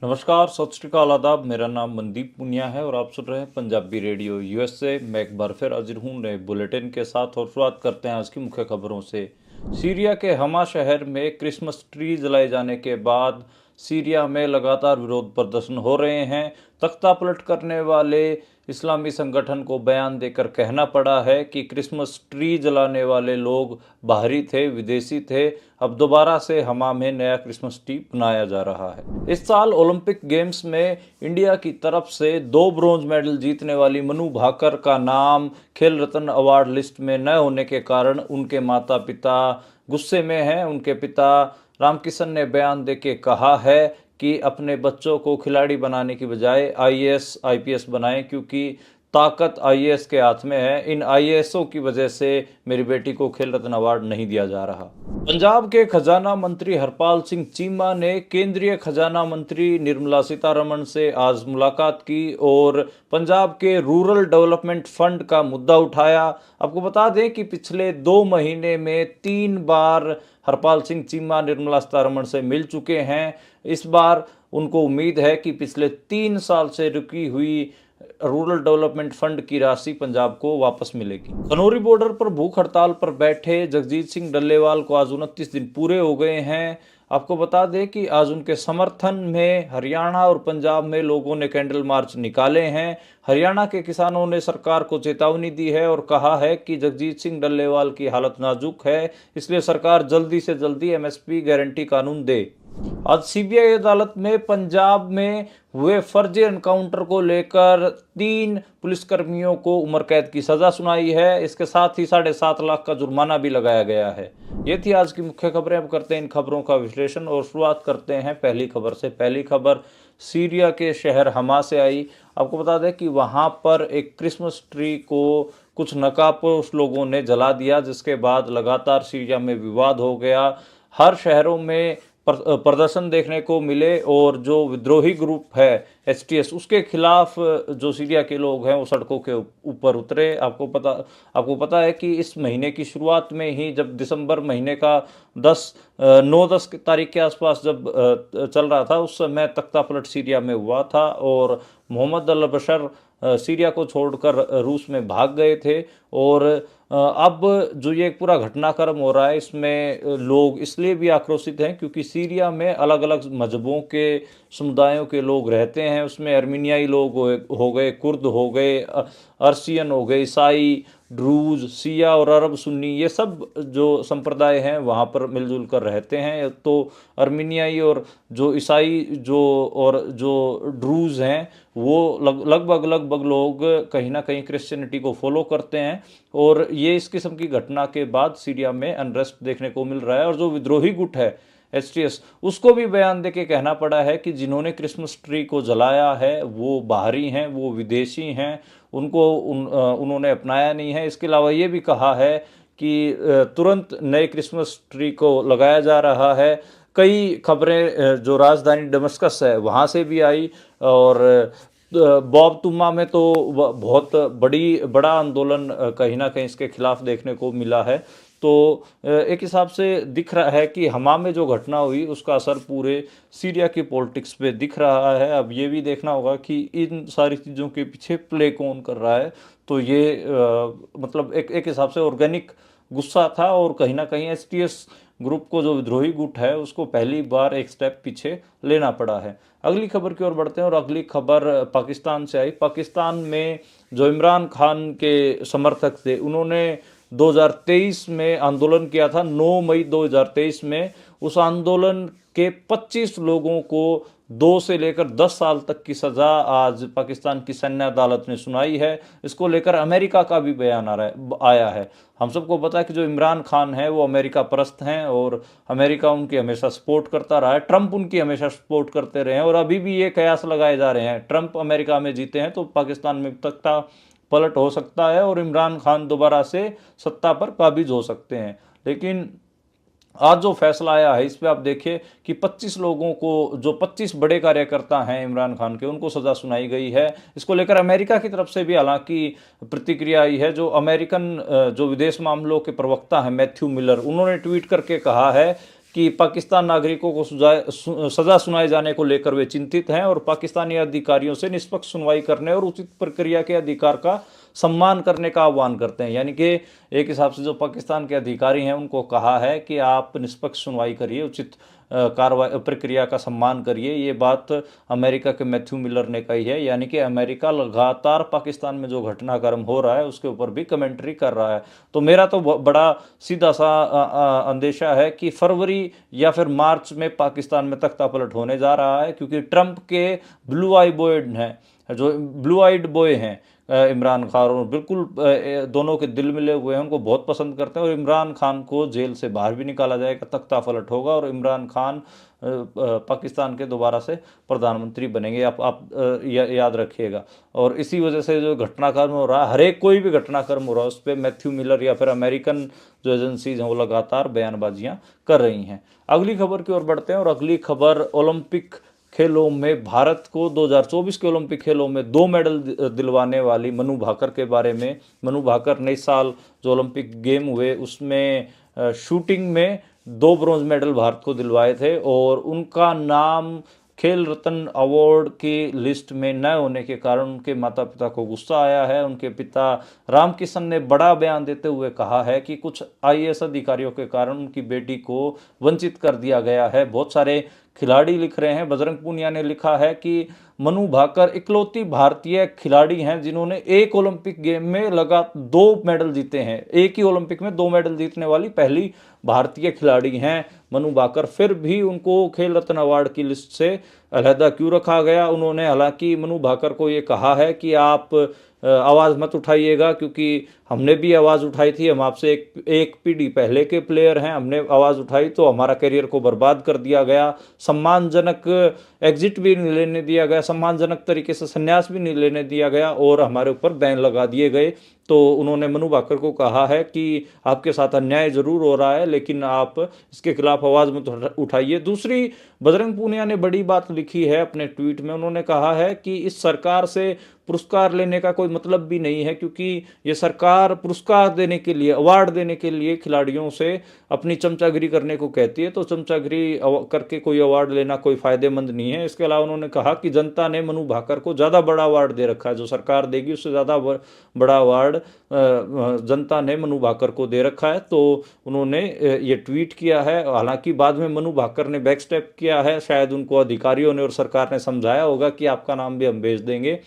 नमस्कार, सत श्री अकाल, आदाब। मेरा नाम मनदीप पुनिया है और आप सुन रहे हैं पंजाबी रेडियो यूएसए। मैं एक बार फिर हाजिर हूँ नए बुलेटिन के साथ और शुरुआत करते हैं आज की मुख्य खबरों से। सीरिया के हमा शहर में क्रिसमस ट्री जलाए जाने के बाद सीरिया में लगातार विरोध प्रदर्शन हो रहे हैं। तख्ता पलट करने वाले इस्लामी संगठन को बयान देकर कहना पड़ा है कि क्रिसमस ट्री जलाने वाले लोग बाहरी थे, विदेशी थे। अब दोबारा से हमा में नया क्रिसमस ट्री बनाया जा रहा है। इस साल ओलंपिक गेम्स में इंडिया की तरफ से 2 ब्रॉन्ज मेडल जीतने वाली मनु भाकर का नाम खेल रत्न अवार्ड लिस्ट में न होने के कारण उनके माता पिता गुस्से में हैं। उनके पिता रामकिशन ने बयान देके कहा है कि अपने बच्चों को खिलाड़ी बनाने की बजाय आईएएस आईपीएस बनाएं, क्योंकि ताकत आईएएस के हाथ में है। इन आईएएसओं की वजह से मेरी बेटी को खेल रत्न अवार्ड नहीं दिया जा रहा। पंजाब के खजाना मंत्री हरपाल सिंह चीमा ने केंद्रीय खजाना मंत्री निर्मला सीतारमण से आज मुलाकात की और पंजाब के रूरल डेवलपमेंट फंड का मुद्दा उठाया। आपको बता दें कि पिछले 2 महीने में 3 बार हरपाल सिंह चीमा निर्मला सीतारमण से मिल चुके हैं। इस बार उनको उम्मीद है कि पिछले 3 साल से रुकी हुई रूरल डेवलपमेंट फंड की राशि पंजाब को वापस मिलेगी। खनौरी बॉर्डर पर भूख हड़ताल पर बैठे जगजीत सिंह डल्लेवाल को आज 29 दिन पूरे हो गए हैं। आपको बता दें कि आज उनके समर्थन में हरियाणा और पंजाब में लोगों ने कैंडल मार्च निकाले हैं। हरियाणा के किसानों ने सरकार को चेतावनी दी है और कहा है कि जगजीत सिंह डल्लेवाल की हालत नाजुक है, इसलिए सरकार जल्दी से जल्दी एमएसपी गारंटी कानून दे। आज सीबीआई अदालत में पंजाब में हुए फर्जी एनकाउंटर को लेकर 3 पुलिसकर्मियों को उम्र कैद की सजा सुनाई है। इसके साथ ही 7.5 लाख का जुर्माना भी लगाया गया है। ये थी आज की मुख्य खबरें। अब करते हैं इन खबरों का विश्लेषण और शुरुआत करते हैं पहली खबर से। पहली खबर सीरिया के शहर हमा से आई। आपको बता दें कि वहां पर एक क्रिसमस ट्री को कुछ नकाबपोश लोगों ने जला दिया, जिसके बाद लगातार सीरिया में विवाद हो गया। हर शहरों में प्रदर्शन देखने को मिले और जो विद्रोही ग्रुप है एचटीएस, उसके खिलाफ जो सीरिया के लोग हैं वो सड़कों के ऊपर उतरे। आपको पता है कि इस महीने की शुरुआत में ही, जब दिसंबर महीने का 9-10 तारीख के आसपास जब चल रहा था, उस समय तख्ता पलट सीरिया में हुआ था और मोहम्मद अल बशर सीरिया को छोड़कर रूस में भाग गए थे। और अब जो ये पूरा घटनाक्रम हो रहा है, इसमें लोग इसलिए भी आक्रोशित हैं क्योंकि सीरिया में अलग अलग मजहबों के समुदायों के लोग रहते हैं। उसमें अर्मीनियाई लोग हो गए, कुर्द हो गए, अर्सियन हो गए, ईसाई, ड्रूज, शिया और अरब सुन्नी, ये सब जो संप्रदाय हैं वहाँ पर मिलजुल कर रहते हैं। तो अर्मीनियाई और जो ईसाई जो ड्रूज हैं वो लगभग लोग कहीं ना कहीं क्रिश्चियनिटी को फॉलो करते हैं। और ये इस किस्म की घटना के बाद सीरिया में अनरेस्ट देखने को मिल रहा है। और जो विद्रोही गुट है एचटीएस, उसको भी बयान देके कहना पड़ा है कि जिन्होंने क्रिसमस ट्री को जलाया है वो बाहरी हैं, वो विदेशी हैं, उन्होंने अपनाया नहीं है। इसके अलावा ये भी कहा है कि तुरंत नए क्रिसमस ट्री को लगाया जा रहा है। कई खबरें जो राजधानी दमस्कस है वहाँ से भी आई और बॉब तुम्मा में तो बहुत बड़ा आंदोलन कहीं ना कहीं इसके खिलाफ देखने को मिला है। तो एक हिसाब से दिख रहा है कि हमा में जो घटना हुई उसका असर पूरे सीरिया की पॉलिटिक्स पे दिख रहा है। अब ये भी देखना होगा कि इन सारी चीज़ों के पीछे प्ले कौन कर रहा है। तो ये मतलब एक हिसाब से ऑर्गेनिक गुस्सा था और कहीं ना कहीं एचटीएस ग्रुप को, जो विद्रोही गुट है, उसको पहली बार एक स्टेप पीछे लेना पड़ा है। अगली खबर की ओर बढ़ते हैं और अगली खबर पाकिस्तान से आई। पाकिस्तान में जो इमरान खान के समर्थक थे, उन्होंने 2023 में आंदोलन किया था। 9 मई 2023 में उस आंदोलन के 25 लोगों को 2 से लेकर 10 साल तक की सजा आज पाकिस्तान की सैन्य अदालत ने सुनाई है। इसको लेकर अमेरिका का भी बयान आया है। हम सबको पता है कि जो इमरान खान है वो अमेरिका परस्त हैं और अमेरिका उनकी हमेशा सपोर्ट करता रहा है। ट्रंप उनकी हमेशा सपोर्ट करते रहे हैं और अभी भी ये कयास लगाए जा रहे हैं, ट्रंप अमेरिका में जीते हैं तो पाकिस्तान में तख्ता पलट हो सकता है और इमरान खान दोबारा से सत्ता पर काबिज हो सकते हैं। लेकिन आज जो फैसला आया है इस पे आप देखिए कि 25 लोगों को, जो 25 बड़े कार्यकर्ता हैं इमरान खान के, उनको सजा सुनाई गई है। इसको लेकर अमेरिका की तरफ से भी हालांकि प्रतिक्रिया आई है। जो अमेरिकन जो विदेश मामलों के प्रवक्ता हैं मैथ्यू मिलर, उन्होंने ट्वीट करके कहा है कि पाकिस्तान नागरिकों को सजा सुनाए जाने को लेकर वे चिंतित हैं और पाकिस्तानी अधिकारियों से निष्पक्ष सुनवाई करने और उचित प्रक्रिया के अधिकार का सम्मान करने का आह्वान करते हैं। यानी कि एक हिसाब से जो पाकिस्तान के अधिकारी हैं उनको कहा है कि आप निष्पक्ष सुनवाई करिए, उचित कार्रवाई प्रक्रिया का सम्मान करिए। ये बात अमेरिका के मैथ्यू मिलर ने कही है। यानी कि अमेरिका लगातार पाकिस्तान में जो घटनाक्रम हो रहा है उसके ऊपर भी कमेंट्री कर रहा है। तो मेरा तो बड़ा सीधा सा अंदेशा है कि फरवरी या फिर मार्च में पाकिस्तान में तख्ता पलट होने जा रहा है, क्योंकि ट्रंप के ब्लू आई बॉय हैं, जो ब्लू आइड बॉय हैं इमरान खान, और बिल्कुल दोनों के दिल मिले हुए हैं, उनको बहुत पसंद करते हैं। और इमरान खान को जेल से बाहर भी निकाला जाएगा, तख्ता पलट होगा और इमरान खान पाकिस्तान के दोबारा से प्रधानमंत्री बनेंगे। आप याद रखिएगा। और इसी वजह से जो घटनाक्रम हो रहा है, हर एक कोई भी घटनाक्रम हो रहा है, उस पर मैथ्यू मिलर या फिर अमेरिकन जो एजेंसीज हैं वो लगातार बयानबाजियां कर रही हैं। अगली खबर की ओर बढ़ते हैं और अगली खबर ओलंपिक खेलों में भारत को 2024 के ओलंपिक खेलों में 2 मेडल दिलवाने वाली मनु भाकर के बारे में। मनु भाकर ने इस साल जो ओलंपिक गेम हुए उसमें शूटिंग में 2 ब्रॉन्ज मेडल भारत को दिलवाए थे और उनका नाम खेल रत्न अवार्ड की लिस्ट में न होने के कारण उनके माता पिता को गुस्सा आया है। उनके पिता रामकिशन ने बड़ा बयान देते हुए कहा है कि कुछ आईएएस अधिकारियों के कारण उनकी बेटी को वंचित कर दिया गया है। बहुत सारे खिलाड़ी लिख रहे हैं। बजरंग पूनिया ने लिखा है कि मनु भाकर इकलौती भारतीय खिलाड़ी हैं जिन्होंने एक ओलंपिक गेम में लगातार 2 मेडल जीते हैं। एक ही ओलंपिक में 2 मेडल जीतने वाली पहली भारतीय खिलाड़ी हैं मनु भाकर। फिर भी उनको खेल रत्न अवार्ड की लिस्ट से अलहदा क्यों रखा गया? उन्होंने हालांकि मनु भाकर को ये कहा है कि आप आवाज़ मत उठाइएगा, क्योंकि हमने भी आवाज़ उठाई थी, हम आपसे एक पीढ़ी पहले के प्लेयर हैं, हमने आवाज़ उठाई तो हमारा करियर को बर्बाद कर दिया गया, सम्मानजनक एग्जिट भी नहीं लेने दिया गया, सम्मानजनक तरीके से संन्यास भी नहीं लेने दिया गया और हमारे ऊपर बैन लगा दिए गए। तो उन्होंने मनु भाकर को कहा है कि आपके साथ अन्याय जरूर हो रहा है, लेकिन आप इसके खिलाफ आवाज़ मत उठाइए। दूसरी, बजरंग पूनिया ने बड़ी बात लिखी है अपने ट्वीट में। उन्होंने कहा है कि इस सरकार से पुरस्कार लेने का कोई मतलब भी नहीं है, क्योंकि ये सरकार पुरस्कार देने के लिए, अवार्ड देने के लिए खिलाड़ियों से अपनी चमचागिरी करने को कहती है, तो चमचागिरी करके कोई अवार्ड लेना कोई फायदेमंद नहीं है। इसके अलावा उन्होंने कहा कि जनता ने मनु भाकर को ज़्यादा बड़ा अवार्ड दे रखा है, जो सरकार देगी उससे ज़्यादा बड़ा अवार्ड जनता ने मनु भाकर को दे रखा है। तो उन्होंने ये ट्वीट किया है। हालांकि बाद में मनु भाकर ने बैक स्टेप किया है, शायद उनको अधिकारियों ने और सरकार ने समझाया होगा कि आपका नाम भी हम भेज देंगे।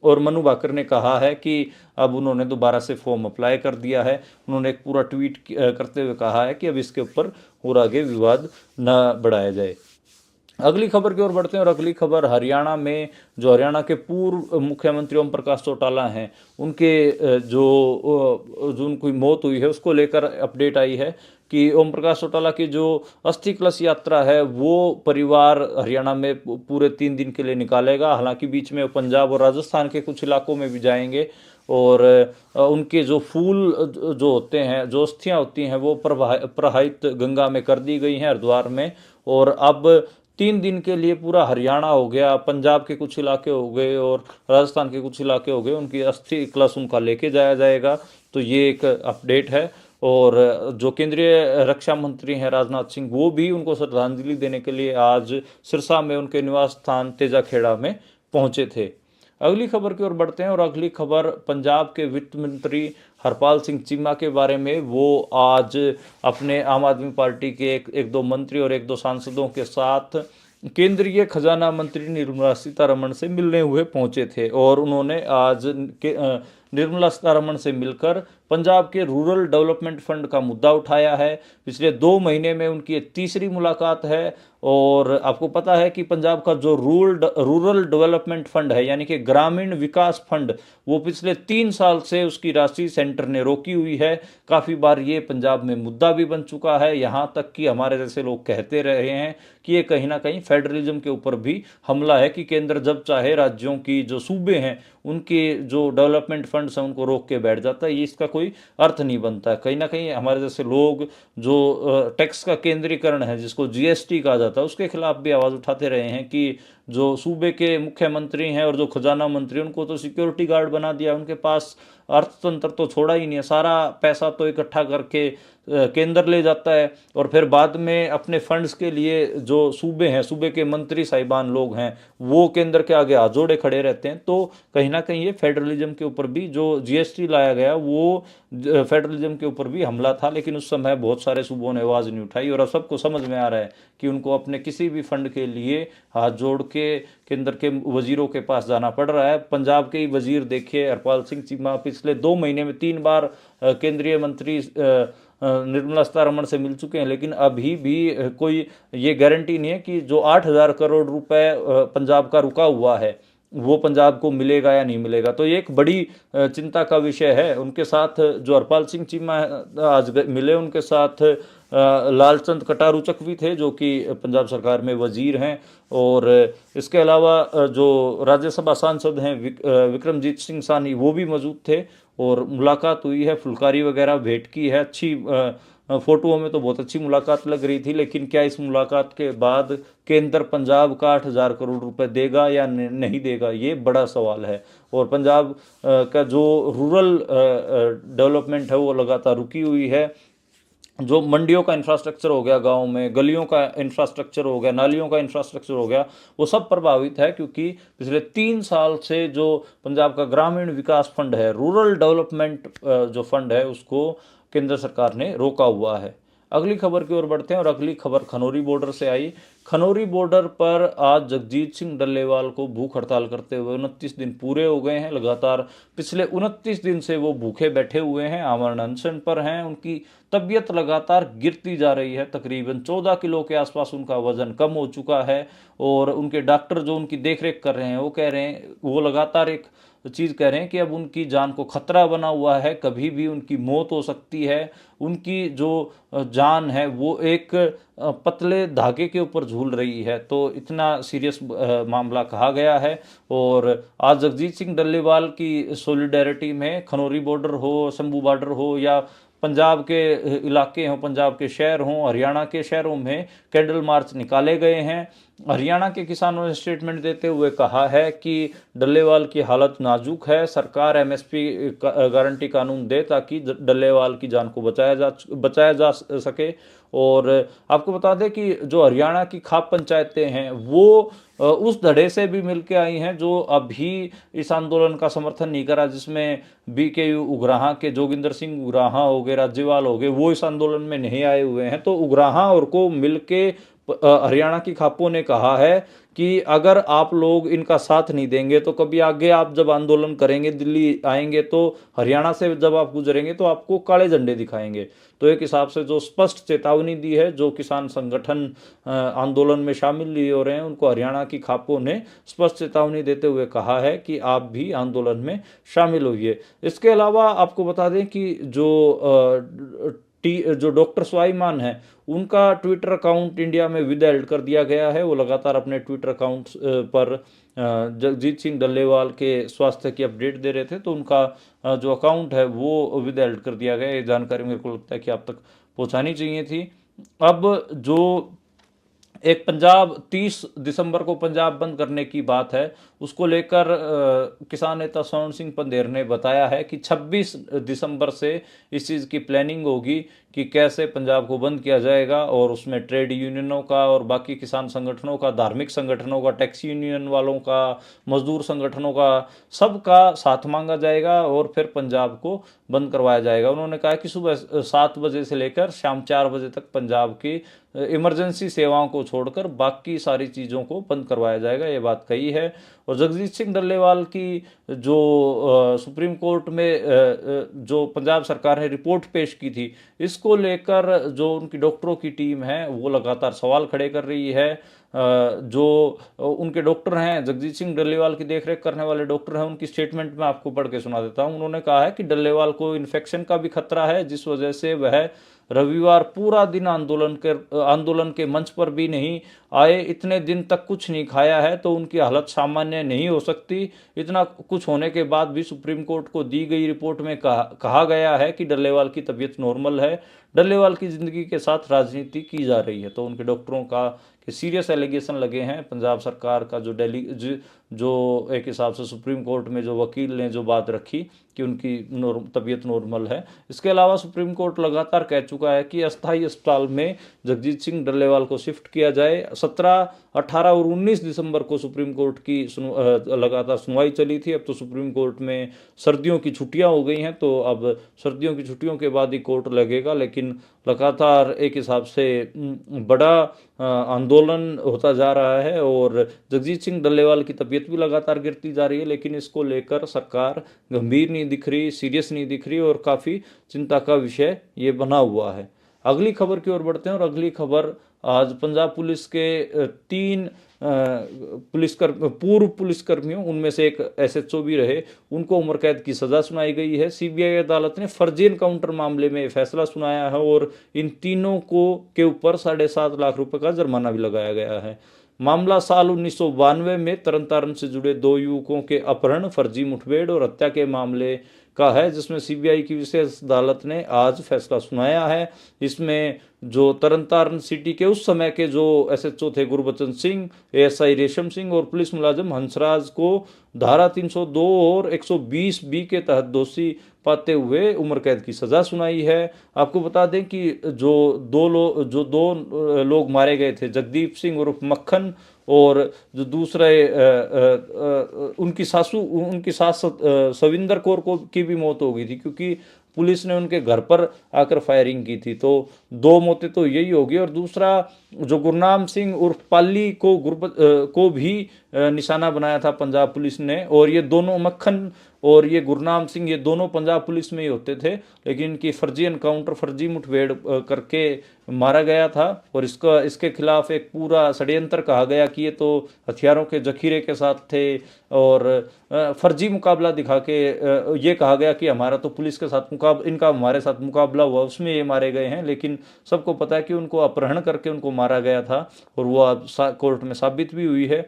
और मनु भाकर ने कहा है कि अब उन्होंने दोबारा से फॉर्म अप्लाई कर दिया है। उन्होंने एक पूरा ट्वीट करते हुए कहा है कि अब इसके ऊपर और आगे विवाद न बढ़ाया जाए। अगली खबर की ओर बढ़ते हैं और अगली खबर हरियाणा में, जो हरियाणा के पूर्व मुख्यमंत्री ओम प्रकाश चौटाला हैं, उनके जो उनकी मौत हुई है उसको लेकर अपडेट आई है कि ओम प्रकाश चौटाला की जो अस्थि कलश यात्रा है वो परिवार हरियाणा में पूरे 3 दिन के लिए निकालेगा। हालांकि बीच में पंजाब और राजस्थान के कुछ इलाकों में भी जाएंगे और उनके जो फूल जो होते हैं, जो अस्थियाँ होती हैं, वो प्रवाहित गंगा में कर दी गई हैं हरिद्वार में। और अब 3 दिन के लिए पूरा हरियाणा हो गया, पंजाब के कुछ इलाके हो गए और राजस्थान के कुछ इलाके हो गए, उनकी अस्थि कलश उनका लेके जाया जाएगा। तो ये एक अपडेट है। और जो केंद्रीय रक्षा मंत्री हैं राजनाथ सिंह, वो भी उनको श्रद्धांजलि देने के लिए आज सिरसा में उनके निवास स्थान तेजाखेड़ा में पहुंचे थे। अगली खबर की ओर बढ़ते हैं और अगली खबर पंजाब के वित्त मंत्री हरपाल सिंह चीमा के बारे में। वो आज अपने आम आदमी पार्टी के एक दो मंत्री और 1-2 सांसदों के साथ केंद्रीय खजाना मंत्री निर्मला सीतारमण से मिलने हुए पहुंचे थे और उन्होंने आज निर्मला सीतारमण से मिलकर पंजाब के रूरल डेवलपमेंट फंड का मुद्दा उठाया है। पिछले 2 महीने में उनकी 3री मुलाकात है। और आपको पता है कि पंजाब का जो रूरल डेवलपमेंट फंड है, यानी कि ग्रामीण विकास फंड, वो पिछले 3 साल से उसकी राशि सेंटर ने रोकी हुई है। काफ़ी बार ये पंजाब में मुद्दा भी बन चुका है, यहाँ तक कि हमारे जैसे लोग कहते रहे हैं कि ये कहीं ना कहीं फेडरलिज्म के ऊपर भी हमला है कि केंद्र जब चाहे राज्यों की जो सूबे हैं उनके जो डेवलपमेंट फंड्स हैं उनको रोक के बैठ जाता है। ये इसका कोई अर्थ नहीं बनता। कहीं ना कहीं हमारे जैसे लोग जो टैक्स का केंद्रीकरण है, जिसको जीएसटी कहा जाता है, उसके खिलाफ भी आवाज़ उठाते रहे हैं कि जो सूबे के मुख्यमंत्री हैं और जो खजाना मंत्री, उनको तो सिक्योरिटी गार्ड बना दिया। उनके पास अर्थतंत्र तो छोड़ा ही नहीं है, सारा पैसा तो इकट्ठा करके केंद्र ले जाता है, और फिर बाद में अपने फंड्स के लिए जो सूबे हैं, सूबे के मंत्री साहिबान लोग हैं, वो केंद्र के आगे हाथ जोड़े खड़े रहते हैं। तो कहीं ना कहीं ये फेडरलिज्म के ऊपर भी, जो जीएसटी लाया गया वो फेडरलिज्म के ऊपर भी हमला था, लेकिन उस समय बहुत सारे सूबों ने आवाज़ नहीं उठाई, और अब सबको समझ में आ रहा है कि उनको अपने किसी भी फंड के लिए हाथ जोड़ के केंद्र के वजीरों के पास जाना पड़ रहा है। पंजाब के ही वजीर देखिए, हरपाल सिंह चीमा पिछले 2 महीने में 3 बार केंद्रीय मंत्री निर्मला सीतारमण से मिल चुके हैं, लेकिन अभी भी कोई ये गारंटी नहीं है कि जो 8,000 करोड़ रुपए पंजाब का रुका हुआ है वो पंजाब को मिलेगा या नहीं मिलेगा। तो ये एक बड़ी चिंता का विषय है। उनके साथ जो हरपाल सिंह चीमा आज मिले, उनके साथ लालचंद कटारू भी थे, जो कि पंजाब सरकार में वजीर हैं, और इसके अलावा जो राज्यसभा सांसद हैं विक्रमजीत सिंह सानी, वो भी मौजूद थे, और मुलाकात हुई है, फुलकारी वगैरह भेंट की है। अच्छी फोटोओं में तो बहुत अच्छी मुलाकात लग रही थी, लेकिन क्या इस मुलाकात के बाद केंद्र पंजाब का 8,000 करोड़ रुपए देगा या नहीं देगा, ये बड़ा सवाल है। और पंजाब का जो रूरल डेवलपमेंट है वो लगातार रुकी हुई है। जो मंडियों का इंफ्रास्ट्रक्चर हो गया, गांव में गलियों का इंफ्रास्ट्रक्चर हो गया, नालियों का इंफ्रास्ट्रक्चर हो गया, वो सब प्रभावित है, क्योंकि पिछले 3 साल से जो पंजाब का ग्रामीण विकास फंड है, रूरल डेवलपमेंट जो फंड है, उसको केंद्र सरकार ने रोका हुआ है। अगली खबर की ओर बढ़ते हैं, और अगली खबर खनौरी बॉर्डर से आई। खनौरी बॉर्डर पर आज जगजीत सिंह डल्लेवाल को भूख हड़ताल करते हुए 29 दिन पूरे हो गए हैं। लगातार पिछले 29 दिन से वो भूखे बैठे हुए हैं, आमरण अनशन पर हैं। उनकी तबीयत लगातार गिरती जा रही है, तकरीबन 14 किलो के आसपास उनका वजन कम हो चुका है, और उनके डॉक्टर जो उनकी देखरेख कर रहे हैं वो कह रहे हैं, वो लगातार एक चीज़ कह रहे हैं कि अब उनकी जान को खतरा बना हुआ है, कभी भी उनकी मौत हो सकती है। उनकी जो जान है वो एक पतले धागे के ऊपर झूल रही है। तो इतना सीरियस मामला कहा गया है। और आज जगजीत सिंह डल्लेवाल की सॉलिडेरिटी में खनौरी बॉर्डर हो, शंभू बॉर्डर हो, या पंजाब के इलाके हों, पंजाब के शहर हों, हरियाणा के शहरों में कैंडल मार्च निकाले गए हैं। हरियाणा के किसानों ने स्टेटमेंट देते हुए कहा है कि डल्लेवाल की हालत नाजुक है, सरकार एमएसपी गारंटी कानून दे ताकि डल्लेवाल की जान को बचाया जा सके। और आपको बता दें कि जो हरियाणा की खाप पंचायतें हैं वो उस धड़े से भी मिलके आई हैं जो अभी इस आंदोलन का समर्थन नहीं करा, जिसमें बीकेयू उग्राहां के जोगिंदर सिंह उग्राहां हो गए, राज्यपाल हो गए, वो इस आंदोलन में नहीं आए हुए हैं। तो उग्राहां और को मिलके हरियाणा की खापों ने कहा है कि अगर आप लोग इनका साथ नहीं देंगे तो कभी आगे आप जब आंदोलन करेंगे, दिल्ली आएंगे, तो हरियाणा से जब आप गुजरेंगे तो आपको काले झंडे दिखाएंगे। तो एक हिसाब से जो स्पष्ट चेतावनी दी है, जो किसान संगठन आंदोलन में शामिल नहीं हो रहे हैं, उनको हरियाणा की खापों ने स्पष्ट चेतावनी देते हुए कहा है कि आप भी आंदोलन में शामिल होइए। इसके अलावा आपको बता दें कि जो डॉक्टर स्वाईमान है, उनका ट्विटर अकाउंट इंडिया में विदहेल्ड कर दिया गया है। वो लगातार अपने ट्विटर अकाउंट पर जगजीत सिंह डल्लेवाल के स्वास्थ्य की अपडेट दे रहे थे, तो उनका जो अकाउंट है वो विदहेल्ड कर दिया गया। ये जानकारी मेरे को लगता है कि आप तक पहुंचानी चाहिए थी। अब जो एक पंजाब 30 दिसंबर को पंजाब बंद करने की बात है, उसको लेकर किसान नेता स्वर्ण सिंह पंदेर ने बताया है कि 26 दिसंबर से इस चीज़ की प्लानिंग होगी कि कैसे पंजाब को बंद किया जाएगा, और उसमें ट्रेड यूनियनों का और बाकी किसान संगठनों का, धार्मिक संगठनों का, टैक्सी यूनियन वालों का, मजदूर संगठनों का, सबका साथ मांगा जाएगा और फिर पंजाब को बंद करवाया जाएगा। उन्होंने कहा कि सुबह 7 बजे से लेकर शाम 4 बजे तक पंजाब की इमरजेंसी सेवाओं को छोड़कर बाकी सारी चीज़ों को बंद करवाया जाएगा, ये बात कही है। और जगजीत सिंह डल्लेवाल की जो सुप्रीम कोर्ट में जो पंजाब सरकार ने रिपोर्ट पेश की थी, इसको लेकर जो उनकी डॉक्टरों की टीम है वो लगातार सवाल खड़े कर रही है। जो उनके डॉक्टर हैं, जगजीत सिंह डल्लेवाल की देखरेख करने वाले डॉक्टर हैं, उनकी स्टेटमेंट में आपको पढ़ के सुना देता हूं। उन्होंने कहा है कि डल्लेवाल को इन्फेक्शन का भी खतरा है, जिस वजह से वह रविवार पूरा दिन आंदोलन के मंच पर भी नहीं आए। इतने दिन तक कुछ नहीं खाया है, तो उनकी हालत सामान्य नहीं हो सकती। इतना कुछ होने के बाद भी सुप्रीम कोर्ट को दी गई रिपोर्ट में कहा गया है कि डल्लेवाल की तबीयत नॉर्मल है, डल्लेवाल की जिंदगी के साथ राजनीति की जा रही है। तो उनके डॉक्टरों का कि सीरियस एलिगेशन लगे हैं पंजाब सरकार का। जो एक हिसाब से सुप्रीम कोर्ट में जो वकील ने जो बात रखी कि उनकी तबीयत नॉर्मल है। इसके अलावा सुप्रीम कोर्ट लगातार कह चुका है कि अस्थायी अस्पताल में जगजीत सिंह डल्लेवाल को शिफ्ट किया जाए। 17, 18 और 19 दिसंबर को सुप्रीम कोर्ट की लगातार सुनवाई चली थी। अब तो सुप्रीम कोर्ट में सर्दियों की छुट्टियां हो गई हैं, तो अब सर्दियों की छुट्टियों के बाद ही कोर्ट लगेगा। लेकिन लगातार एक हिसाब से बड़ा आंदोलन होता जा रहा है और जगजीत सिंह डल्लेवाल की तबीयत भी लगातार गिरती जा रही है। लेकिन इसको लेकर सरकार गंभीर नहीं दिख रही, सीरियस नहीं दिख रही और काफ़ी चिंता का विषय ये बना हुआ है। अगली खबर की ओर बढ़ते हैं और अगली खबर आज पंजाब पुलिस के 3 पूर्व पुलिसकर्मियों, उनमें से एक SHO भी रहे, उनको उम्र कैद की सजा सुनाई गई है। CBI अदालत ने फर्जी एनकाउंटर मामले में फैसला सुनाया है और इन तीनों के ऊपर 7.5 लाख रुपए का जुर्माना भी लगाया गया है। मामला साल 1992 में तरन से जुड़े 2 युवकों के अपहरण, फर्जी मुठभेड़ और हत्या के मामले का है, जिसमें CBI की विशेष अदालत ने आज फैसला सुनाया है। इसमें जो तरन सिटी के उस समय के जो SHO थे गुरबचन सिंह, ASI रेशम सिंह और पुलिस मुलाजिम हंसराज को धारा 302 और 120B के तहत दोषी पाते हुए उम्र कैद की सजा सुनाई है। आपको बता दें कि जो दो लोग मारे गए थे, जगदीप सिंह उर्फ मक्खन और जो दूसरे उनकी सास सविंदर कौर की भी मौत हो गई थी, क्योंकि पुलिस ने उनके घर पर आकर फायरिंग की थी। तो 2 मौतें तो यही होगी। और दूसरा जो गुरनाम सिंह उर्फ पाली को भी निशाना बनाया था पंजाब पुलिस ने। और ये दोनों, मक्खन और ये गुरनाम सिंह, ये दोनों पंजाब पुलिस में ही होते थे, लेकिन इनकी फर्जी एनकाउंटर, फर्जी मुठभेड़ करके मारा गया था। और इसके खिलाफ एक पूरा षड्यंत्र कहा गया कि ये तो हथियारों के जखीरे के साथ थे और फर्जी मुकाबला दिखा के ये कहा गया कि हमारा तो पुलिस के साथ इनका हमारे साथ मुकाबला हुआ, उसमें ये मारे गए हैं। लेकिन सबको पता है कि उनको अपहरण करके उनको मारा गया था और वो अब कोर्ट में साबित भी हुई है।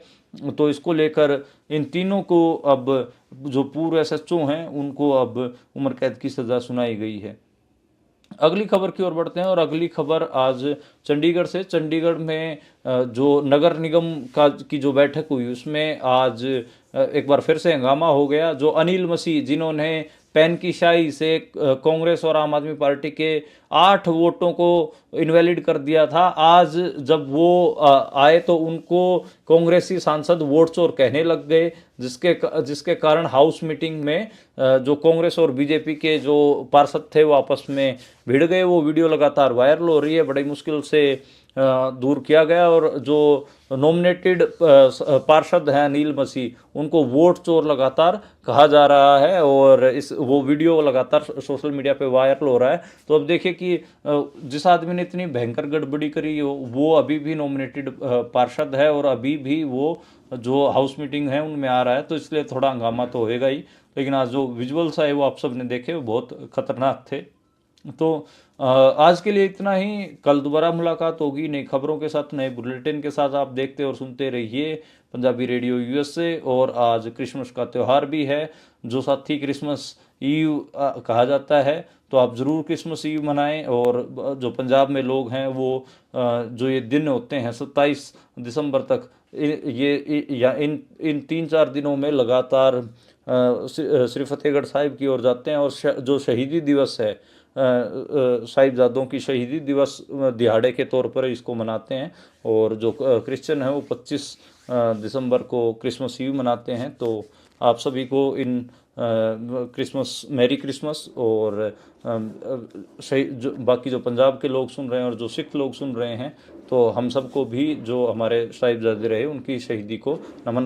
तो इसको लेकर इन तीनों को अब जो पूर्व SHO हैं उनको अब उम्र कैद की सजा सुनाई गई है। अगली खबर की ओर बढ़ते हैं और अगली खबर आज चंडीगढ़ से। चंडीगढ़ में जो नगर निगम की जो बैठक हुई, उसमें आज एक बार फिर से हंगामा हो गया। जो अनिल मसीह, जिन्होंने पेन की शाई से कांग्रेस और आम आदमी पार्टी के 8 वोटों को इनवैलिड कर दिया था, आज जब वो आए तो उनको कांग्रेसी सांसद वोट चोर कहने लग गए, जिसके कारण हाउस मीटिंग में जो कांग्रेस और बीजेपी के जो पार्षद थे वो आपस में भिड़ गए। वो वीडियो लगातार वायरल हो रही है, बड़ी मुश्किल से दूर किया गया। और जो नॉमिनेटेड पार्षद हैं अनिल मसीह, उनको वोट चोर लगातार कहा जा रहा है और वो वीडियो लगातार सोशल मीडिया पे वायरल हो रहा है। तो अब देखिए कि जिस आदमी ने इतनी भयंकर गड़बड़ी करी वो अभी भी नॉमिनेटेड पार्षद है और अभी भी वो जो हाउस मीटिंग है उनमें आ रहा है, तो इसलिए थोड़ा हंगामा तो होएगा ही। लेकिन आज जो विजुअल्स आए वो आप सब ने देखे, वो बहुत खतरनाक थे। तो आज के लिए इतना ही। कल दोबारा मुलाकात होगी नई खबरों के साथ, नए बुलेटिन के साथ। आप देखते और सुनते रहिए पंजाबी रेडियो USA। और आज क्रिसमस का त्यौहार भी है, जो साथी क्रिसमस ईव कहा जाता है, तो आप ज़रूर क्रिसमस ईव मनाएं। और जो पंजाब में लोग हैं वो जो ये दिन होते हैं 27 दिसंबर तक, इन 3-4 दिनों में लगातार श्री फतेहगढ़ साहिब की ओर जाते हैं। और जो शहीदी दिवस है, साहिबजादों की शहीदी दिवस दिहाड़े के तौर पर इसको मनाते हैं। और जो क्रिश्चियन है वो 25 दिसंबर को क्रिसमस ईव मनाते हैं। तो आप सभी को इन मैरी क्रिसमस। और बाकी जो पंजाब के लोग सुन रहे हैं और जो सिख लोग सुन रहे हैं, तो हम सबको भी जो हमारे साहिबजादे रहे उनकी शहीदी को नमन